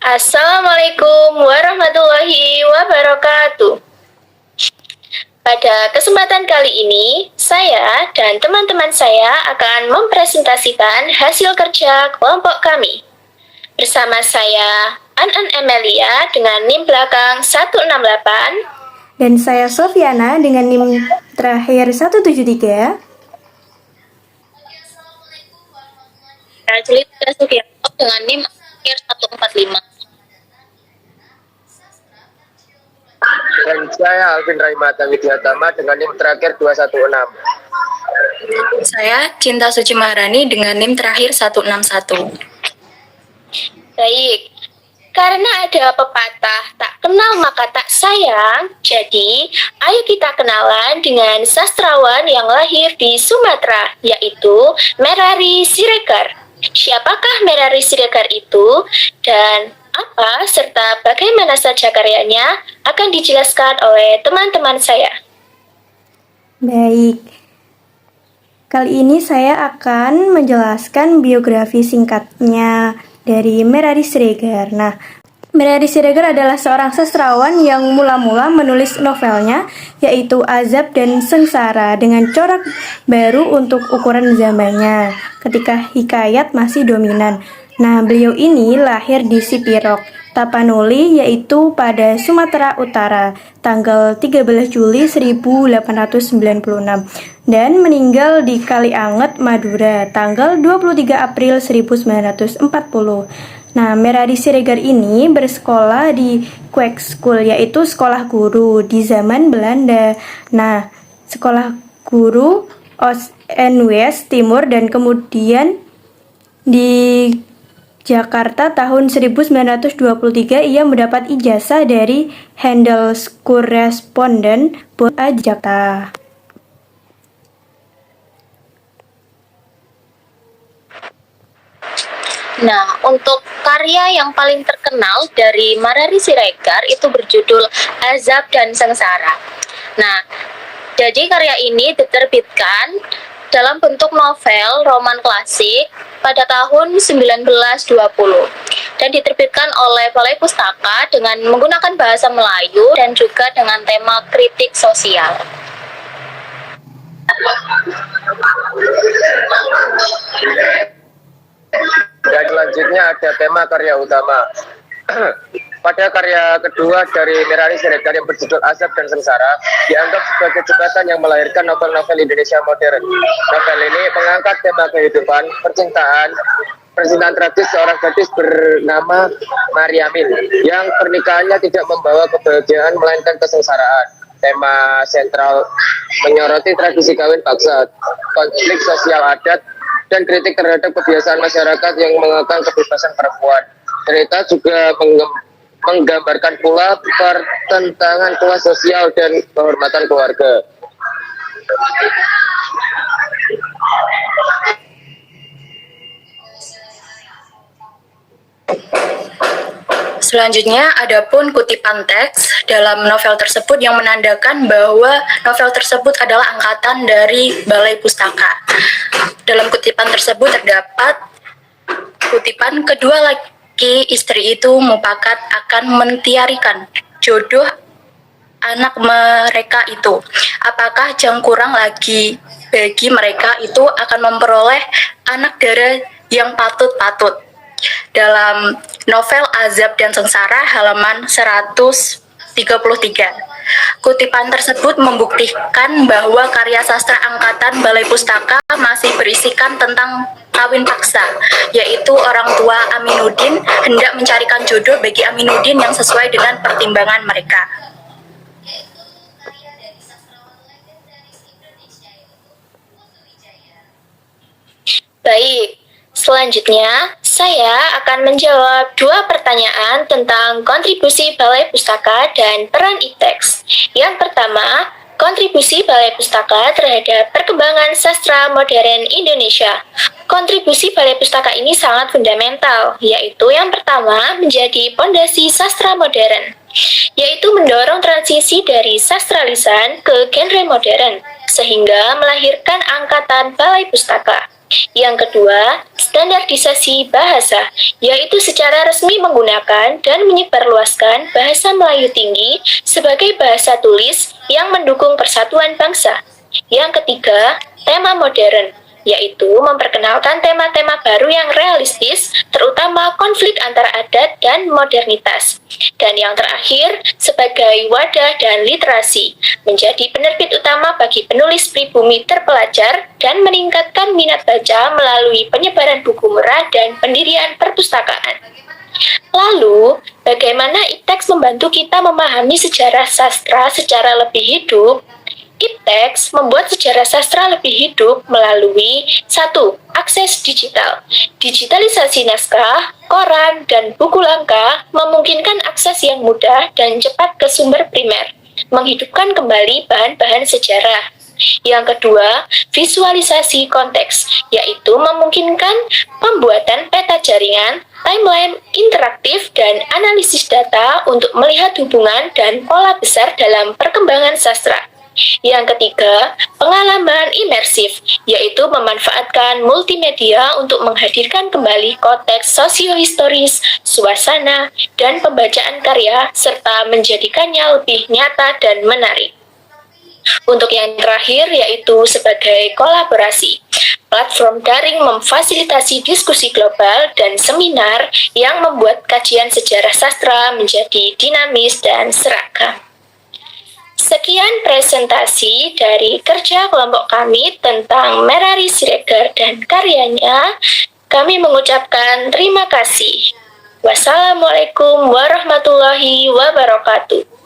Assalamualaikum warahmatullahi wabarakatuh. Pada kesempatan kali ini, saya dan teman-teman saya akan mempresentasikan hasil kerja kelompok kami. Bersama saya, Anan Emelia dengan NIM belakang 168. Dan saya Sofiana dengan NIM terakhir 173. Julita Sugiarto dengan NIM akhir 145. Dan saya Alvin Raimata Widyatama dengan NIM terakhir 216. Saya Cinta Suci Maharani dengan NIM terakhir 161. Baik, karena ada pepatah tak kenal maka tak sayang, jadi ayo kita kenalan dengan sastrawan yang lahir di Sumatera, yaitu Merari Siregar. Siapakah Merari Siregar itu dan apa serta bagaimana saja karyanya akan dijelaskan oleh teman-teman saya. Baik, kali ini saya akan menjelaskan biografi singkatnya dari Merari Siregar. Nah, Merari Siregar adalah seorang sastrawan yang mula-mula menulis novelnya, yaitu Azab dan Sengsara, dengan corak baru untuk ukuran zamannya, ketika hikayat masih dominan. Nah, beliau ini lahir di Sipirok, Tapanuli, yaitu pada Sumatera Utara, tanggal 13 Juli 1896, dan meninggal di Kalianget, Madura, tanggal 23 April 1940. Nah, Merari Siregar ini bersekolah di Kweek School, yaitu sekolah guru di zaman Belanda. Nah, sekolah guru Oost en West Timur, dan kemudian di Jakarta tahun 1923 ia mendapat ijazah dari Handelskorresponden Bond Jakarta. Nah, untuk karya yang paling terkenal dari Merari Siregar itu berjudul Azab dan Sengsara. Nah, jadi karya ini diterbitkan dalam bentuk novel roman klasik pada tahun 1920 dan diterbitkan oleh Balai Pustaka dengan menggunakan bahasa Melayu dan juga dengan tema kritik sosial. Dan selanjutnya ada tema karya utama. Pada karya kedua dari Merari Siregar yang berjudul Azab dan Sengsara dianggap sebagai jembatan yang melahirkan novel-novel Indonesia modern. Novel ini mengangkat tema kehidupan, percintaan tragis seorang gadis bernama Mariamin yang pernikahannya tidak membawa kebahagiaan melainkan kesengsaraan. Tema sentral menyoroti tradisi kawin paksa, konflik sosial adat, dan kritik terhadap kebiasaan masyarakat yang mengekang kebebasan perempuan. Cerita juga menggambarkan pula pertentangan kelas sosial dan kehormatan keluarga. Selanjutnya, adapun kutipan teks dalam novel tersebut yang menandakan bahwa novel tersebut adalah angkatan dari Balai Pustaka. Dalam kutipan tersebut terdapat kutipan kedua laki istri itu mupakat akan mentiarikan jodoh anak mereka itu. Apakah jang kurang lagi bagi mereka itu akan memperoleh anak darah yang patut-patut. Dalam novel Azab dan Sengsara halaman 133. Kutipan tersebut membuktikan bahwa karya sastra angkatan Balai Pustaka masih berisikan tentang kawin paksa, yaitu orang tua Aminuddin hendak mencarikan jodoh bagi Aminuddin yang sesuai dengan pertimbangan mereka. Baik, selanjutnya saya akan menjawab dua pertanyaan tentang kontribusi Balai Pustaka dan peran ITEX. Yang pertama, kontribusi Balai Pustaka terhadap perkembangan sastra modern Indonesia. Kontribusi Balai Pustaka ini sangat fundamental, yaitu yang pertama menjadi pondasi sastra modern, yaitu mendorong transisi dari sastra lisan ke genre modern, sehingga melahirkan angkatan Balai Pustaka. Yang kedua, standarisasi bahasa, yaitu secara resmi menggunakan dan menyebarluaskan bahasa Melayu tinggi sebagai bahasa tulis yang mendukung persatuan bangsa. Yang ketiga, tema modern, yaitu memperkenalkan tema-tema baru yang realistis, terutama konflik antara adat dan modernitas. Dan yang terakhir, sebagai wadah dan literasi, menjadi penerbit utama bagi penulis pribumi terpelajar dan meningkatkan minat baca melalui penyebaran buku murah dan pendirian perpustakaan. Lalu, bagaimana IPTEX membantu kita memahami sejarah sastra secara lebih hidup? IPTEX membuat sejarah sastra lebih hidup melalui 1. Akses digital. Digitalisasi naskah, koran, dan buku langka memungkinkan akses yang mudah dan cepat ke sumber primer, menghidupkan kembali bahan-bahan sejarah. Yang kedua, visualisasi konteks, yaitu memungkinkan pembuatan peta jaringan, timeline interaktif, dan analisis data untuk melihat hubungan dan pola besar dalam perkembangan sastra. Yang ketiga, pengalaman imersif, yaitu memanfaatkan multimedia untuk menghadirkan kembali konteks sosiohistoris, suasana, dan pembacaan karya, serta menjadikannya lebih nyata dan menarik. Untuk yang terakhir, yaitu sebagai kolaborasi. Platform daring memfasilitasi diskusi global dan seminar yang membuat kajian sejarah sastra menjadi dinamis dan seragam. Sekian presentasi dari kerja kelompok kami tentang Merari Siregar dan karyanya. Kami mengucapkan terima kasih. Wassalamualaikum warahmatullahi wabarakatuh.